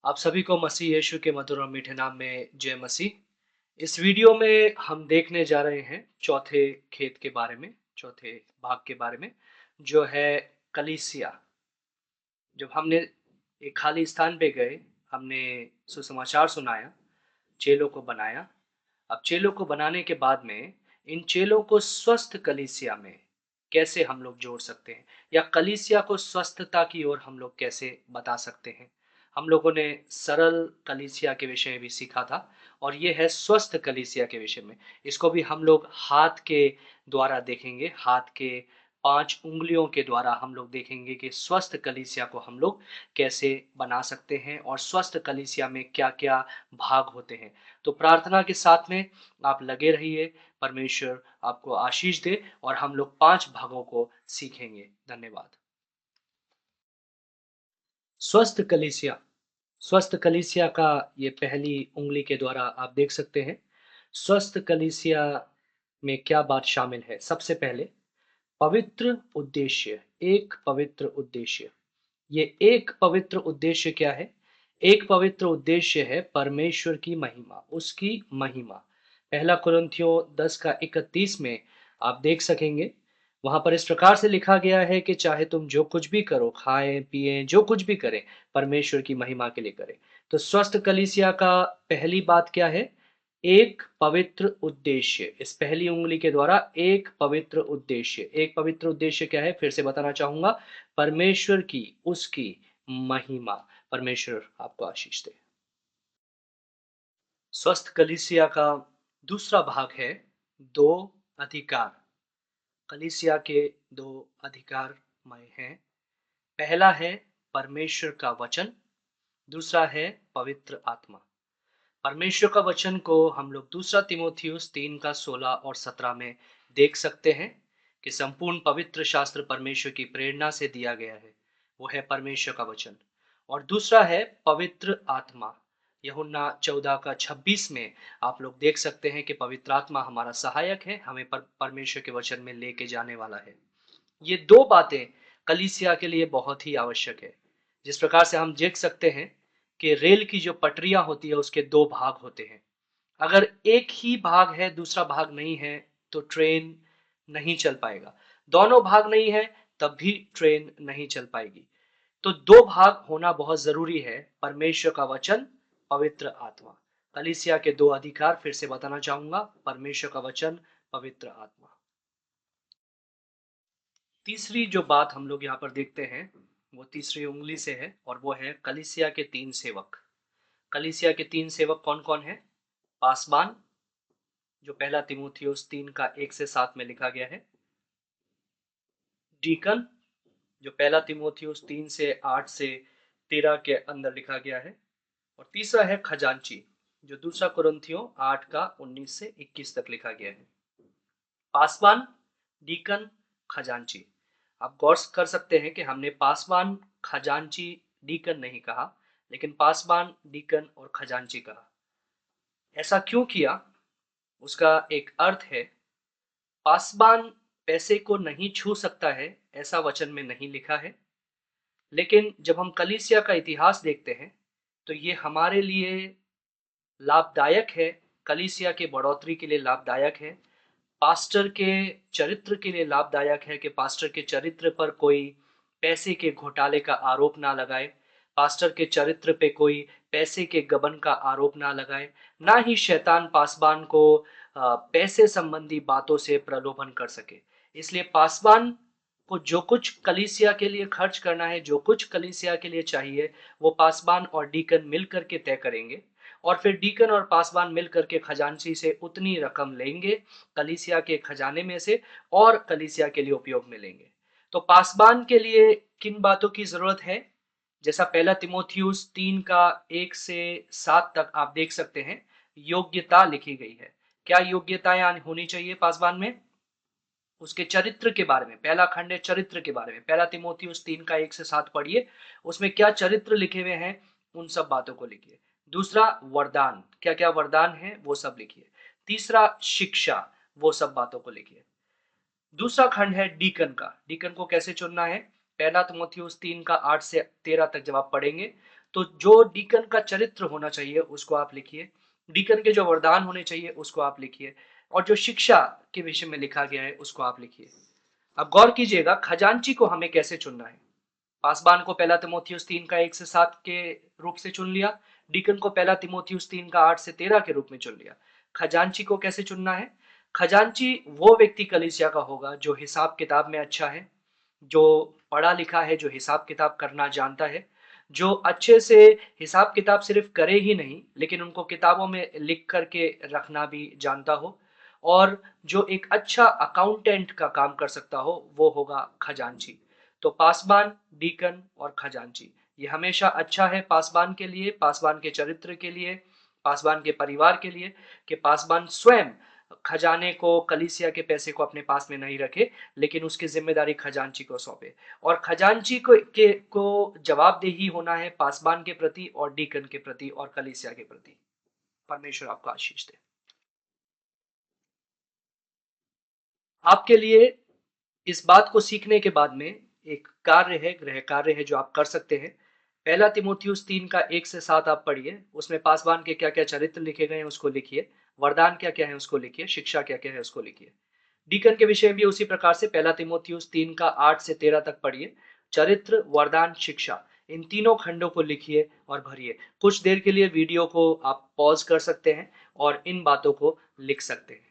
आप सभी को मसीह यीशु के मधुर और मीठे नाम में जय मसीह। इस वीडियो में हम देखने जा रहे हैं चौथे खेत के बारे में, चौथे भाग के बारे में, जो है कलीसिया। जब हमने एक खाली स्थान पे गए, हमने सुसमाचार सुनाया, चेलों को बनाया। अब चेलों को बनाने के बाद में इन चेलों को स्वस्थ कलीसिया में कैसे हम लोग जोड़ सकते हैं, या कलीसिया को स्वस्थता की ओर हम लोग कैसे बता सकते हैं। हम लोगों ने सरल कलीसिया के विषय में भी सीखा था, और ये है स्वस्थ कलीसिया के विषय में। इसको भी हम लोग हाथ के द्वारा देखेंगे, हाथ के 5 उँगलियों के द्वारा हम लोग देखेंगे कि स्वस्थ कलीसिया को हम लोग कैसे बना सकते हैं और स्वस्थ कलीसिया में क्या-क्या भाग होते हैं। तो प्रार्थना के साथ में आप लगे रहिए, परमेश्वर आपको आशीष दे और हम लोग 5 भागों को सीखेंगे। धन्यवाद। स्वस्थ कलीसिया। स्वस्थ कलीसिया का ये पहली उँगली के द्वारा आप देख सकते हैं। स्वस्थ कलीसिया में क्या बात शामिल है? सबसे पहले पवित्र उद्देश्य, एक पवित्र उद्देश्य। ये एक पवित्र उद्देश्य क्या है? एक पवित्र उद्देश्य है परमेश्वर की महिमा, उसकी महिमा। पहला कुरिन्थियों 10 का 31 में आप देख सकेंगे, वहाँ पर इस प्रकार से लिखा गया है कि चाहे तुम जो कुछ भी करो, खाएँ, पिएँ, जो कुछ भी करें, परमेश्वर की महिमा के लिए करें। तो स्वस्थ कलीसिया का पहली बात क्या है? एक पवित्र उद्देश्य। इस पहली उँगली के द्वारा एक पवित्र उद्देश्य। एक पवित्र उद्देश्य क्या है? फिर से बताना चाहूँगा, परमेश्वर की, उसकी महिमा। परमेश्वर आपको आशीष दे। स्वस्थ कलीसिया का दूसरा भाग है 2 अधिकार। कलीसिया के 2 अधिकारमय हैं। पहला है परमेश्वर का वचन, दूसरा है पवित्र आत्मा। परमेश्वर का वचन को हम लोग दूसरा तीमुथियुस 3 का 16 और 17 में देख सकते हैं कि संपूर्ण पवित्र शास्त्र परमेश्वर की प्रेरणा से दिया गया है। वो है परमेश्वर का वचन। और दूसरा है पवित्र आत्मा। यूहन्ना 14 का 26 में आप लोग देख सकते हैं कि पवित्र आत्मा हमारा सहायक है, हमें परमेश्वर के वचन में लेके जाने वाला है। ये 2 बातें कलीसिया के लिए बहुत ही आवश्यक है। जिस प्रकार से हम देख सकते हैं कि रेल की जो पटरियाँ होती है उसके 2 भाग होते हैं। अगर एक ही भाग है, दूसरा भाग नहीं है, तो ट्रेन नहीं चल पाएगा। दोनों भाग नहीं है, तब भी ट्रेन नहीं चल पाएगी। तो 2 भाग होना बहुत ज़रूरी है, परमेश्वर का वचन, पवित्र आत्मा। कलीसिया के 2 अधिकार फिर से बताना चाहूँगा, परमेश्वर का वचन, पवित्र आत्मा। तीसरी जो बात हम लोग यहाँ पर देखते हैं, वो तीसरी उँगली से है, और वो है कलीसिया के 3 सेवक। कलीसिया के 3 सेवक कौन-कौन हैं? पासबान, जो पहला तीमुथियुस 3 का 1 से 7 में लिखा गया है। डीकन, जो पहला तीमुथियुस 3 से 8 से 13 के अंदर लिखा गया है। और तीसरा है खजांची, जो दूसरा कुरिन्थियों 8 का 19 से 21 तक लिखा गया है। पासबान, डीकन, खजांची। आप गौर कर सकते हैं कि हमने पासबान, खजांची, डीकन नहीं कहा, लेकिन पासबान, डीकन और खजांची कहा। ऐसा क्यों किया? उसका एक अर्थ है। पासबान पैसे को नहीं छू सकता है, ऐसा वचन में नहीं लिखा है। लेकिन जब हम कलीसिया का इतिहास देखते हैं, तो ये हमारे लिए लाभदायक है, कलीसिया के बढ़ोतरी के लिए लाभदायक है। पास्टर के चरित्र के लिए लाभदायक है कि पास्टर के चरित्र पर कोई पैसे के घोटाले का आरोप ना लगाए, पास्टर के चरित्र पे कोई पैसे के गबन का आरोप ना लगाए, ना ही शैतान पासबान को पैसे संबंधी बातों से प्रलोभन कर सके। इसलिए पासबान को जो कुछ कलीसिया के लिए खर्च करना है, जो कुछ कलीसिया के लिए चाहिए, वो पासबान और डीकन मिल करके तय करेंगे, और फिर डीकन और पासबान मिल करके खजांची से उतनी रकम लेंगे कलीसिया के खजाने में से, और कलीसिया के लिए उपयोग में लेंगे। तो पासबान के लिए किन बातों की जरूरत है? जैसा पहला तीमुथियुस 3 का 1 से 7 तक आप देख सकते हैं, योग्यता लिखी गई है। क्या योग्यताएं होनी चाहिए पासबान में? उसके चरित्र के बारे में, पहला खंड है चरित्र के बारे में। पहला तीमुथियुस 3 का 1 से 7 पढ़िए, उसमें क्या चरित्र लिखे हुए हैं, उन सब बातों को लिखिए। दूसरा वरदान, क्या क्या वरदान है वो सब लिखिए। तीसरा शिक्षा, वो सब बातों को लिखिए। दूसरा खंड है डीकन का। डीकन को कैसे चुनना है? पहला तीमुथियुस 3 का 8 से 13 तक जब आप पढ़ेंगे, तो जो डीकन का चरित्र होना चाहिए उसको आप लिखिए, डीकन के जो वरदान होने चाहिए उसको आप लिखिए, और जो शिक्षा के विषय में लिखा गया है उसको आप लिखिए। अब गौर कीजिएगा खजांची को हमें कैसे चुनना है। पासबान को पहला तिमोथियुस 3 का 1 से 7 के रूप से चुन लिया, डीकन को पहला तिमोथियुस 3 का 8 से 13 के रूप में चुन लिया। खजांची को कैसे चुनना है? खजांची वो व्यक्ति कलीसिया का होगा जो हिसाब किताब में अच्छा है, जो पढ़ा लिखा है, जो हिसाब किताब करना जानता है, जो अच्छे से हिसाब किताब सिर्फ करे ही नहीं लेकिन उनको किताबों में लिख करके रखना भी जानता हो, और जो एक अच्छा अकाउंटेंट का काम कर सकता हो, वो होगा खजांची। तो पासबान, डीकन और खजांची ये हमेशा अच्छा है पासबान के लिए, पासबान के चरित्र के लिए, पासबान के परिवार के लिए, कि पासबान स्वयं खजाने को, कलीसिया के पैसे को अपने पास में नहीं रखे लेकिन उसकी जिम्मेदारी खजांची को सौंपे, और खजांची को जवाबदेही होना है पासबान के प्रति और डीकन के प्रति और कलीसिया के प्रति। परमेश्वर आपको आशीष दे। आपके लिए इस बात को सीखने के बाद में एक कार्य है, गृह कार्य है जो आप कर सकते हैं। पहला तिमोथियुस 3 का 1 से 7 आप पढ़िए, उसमें पासवान के क्या क्या चरित्र लिखे गए हैं उसको लिखिए, वरदान क्या क्या है उसको लिखिए, शिक्षा क्या क्या है उसको लिखिए। डीकन के विषय में भी उसी प्रकार से पहला तिमोथियुस 3 का 8 से 13 तक पढ़िए, चरित्र, वरदान, शिक्षा, इन तीनों खंडों को लिखिए और भरिए। कुछ देर के लिए वीडियो को आप पॉज कर सकते हैं और इन बातों को लिख सकते हैं।